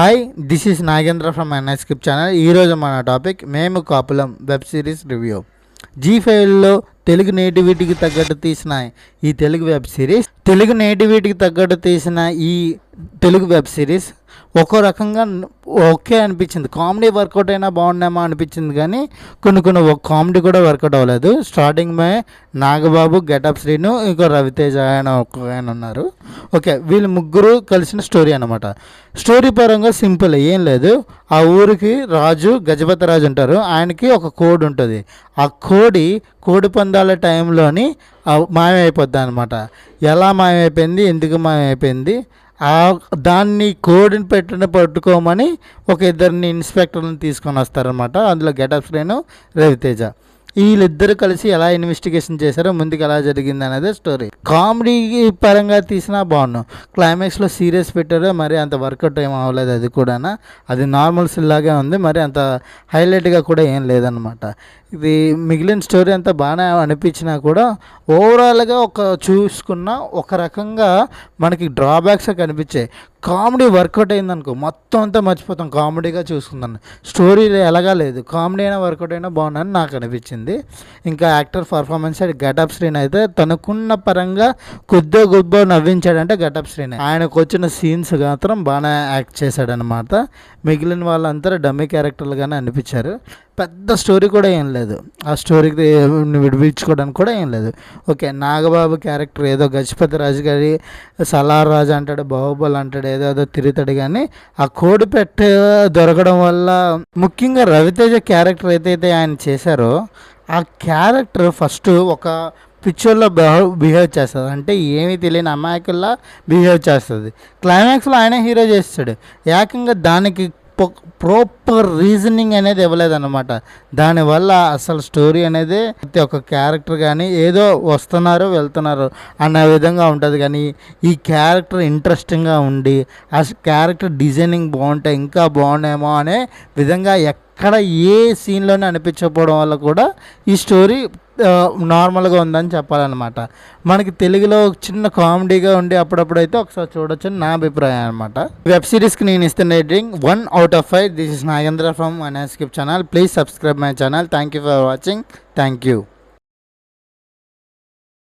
Hi, this is Nagendra from N script channel. ఈరోజు మన topic మేము కాపులం వెబ్ సిరీస్ రివ్యూ. జీ5లో తెలుగు నేటివిటీకి తగ్గట్టు తీసిన ఈ తెలుగు వెబ్ సిరీస్ ఒక్కో రకంగా ఓకే అనిపించింది. కామెడీ వర్కౌట్ అయినా బాగుండేమో అనిపించింది, కానీ కొన్ని కామెడీ కూడా వర్కౌట్ అవ్వలేదు. స్టార్టింగ్ మే నాగబాబు, గెటప్ శ్రీను, ఇంకో రవితేజ ఆయన ఆయన ఉన్నారు. ఓకే, వీళ్ళు ముగ్గురు కలిసిన స్టోరీ అనమాట. స్టోరీ పరంగా సింపుల్, ఏం లేదు. ఆ ఊరికి రాజు, గజపతి రాజు ఉంటారు. ఆయనకి ఒక కోడి ఉంటుంది. ఆ కోడి పందాల టైంలోని మాయమైపోద్ది అనమాట. ఎలా మాయమైపోయింది, ఎందుకు మాయమైపోయింది, దాన్ని కోడిని పట్టుకోమని ఒక ఇద్దరిని ఇన్స్పెక్టర్ని తీసుకొని వస్తారనమాట. అందులో గెటప్ శ్రీను, రవితేజ. వీళ్ళిద్దరు కలిసి ఎలా ఇన్వెస్టిగేషన్ చేశారో, ముందుకు ఎలా జరిగింది అనేది స్టోరీ. కామెడీ పరంగా తీసినా బాగున్నాం. క్లైమాక్స్లో సీరియస్ పెట్టారో మరి అంత వర్కౌట్ ఏం అవ్వలేదు. అది నార్మల్ సిల్లాగే ఉంది, మరి అంత హైలైట్గా కూడా ఏం లేదనమాట. ఇది మిగిలిన స్టోరీ అంతా బాగానే అనిపించినా కూడా ఓవరాల్గా చూసుకున్న ఒక రకంగా మనకి డ్రాబ్యాక్స్ కనిపించాయి. కామెడీ వర్కౌట్ అయిందనుకో మొత్తం అంతా మర్చిపోతాం. కామెడీగా చూసుకుందాం, స్టోరీ ఎలాగా లేదు, కామెడీ అయినా వర్కౌట్ అయినా బాగుందని నాకు అనిపించింది. ఇంకా యాక్టర్ పర్ఫార్మెన్స్ గెటప్ శ్రీని అయితే తనకున్న పరంగా కొద్దిగా నవ్వించాడంటే గెటప్ శ్రీని. ఆయనకు వచ్చిన సీన్స్ మాత్రం బాగానే యాక్ట్ చేశాడనమాట. మిగిలిన వాళ్ళంతా డమ్మీ క్యారెక్టర్లుగానే అనిపించారు. పెద్ద స్టోరీ కూడా ఏం లేదు, ఆ స్టోరీకి విడిపించుకోవడానికి కూడా ఏం లేదు. ఓకే, నాగబాబు క్యారెక్టర్ ఏదో గజపతి రాజు గారి సలార్ రాజు అంటాడు, బాహుబలి అంటాడు, ఏదో తిరుగుతాడు. కానీ ఆ కోడి పెట్ట దొరకడం వల్ల, ముఖ్యంగా రవితేజ క్యారెక్టర్ ఏదైతే ఆయన చేశారో ఆ క్యారెక్టర్ ఫస్ట్ ఒక పిక్చర్లో బిహేవ్ చేస్తుంది, అంటే ఏమీ తెలియని అమాయకుల్లా బిహేవ్ చేస్తుంది. క్లైమాక్స్లో ఆయన హీరో చేస్తాడు. ఏకంగా దానికి ప్రాపర్ రీజనింగ్ అనేది ఇవ్వలేదన్నమాట. దానివల్ల అసలు స్టోరీ అనేది ఒక క్యారెక్టర్ కానీ ఏదో వస్తున్నారు వెళ్తున్నారు అన్న విధంగా ఉంటుంది. కానీ ఈ క్యారెక్టర్ ఇంట్రెస్టింగ్గా ఉండి ఆ క్యారెక్టర్ డిజైనింగ్ బాగుంటే ఇంకా బాగుండేమో అనే విధంగా ఎక్కడ ఏ సీన్లోనే అనిపించకపోవడం వల్ల కూడా ఈ స్టోరీ నార్మల్గా ఉందని చెప్పాలన్నమాట. మనకి తెలుగులో చిన్న కామెడీగా ఉండి అప్పుడప్పుడు అయితే ఒకసారి చూడొచ్చు నా అభిప్రాయం అనమాట. వెబ్ సిరీస్కి నేను ఇస్తున్న rating 1/5. This is Nagendra from N script channel. Please subscribe my channel. Thank you for watching. Thank you.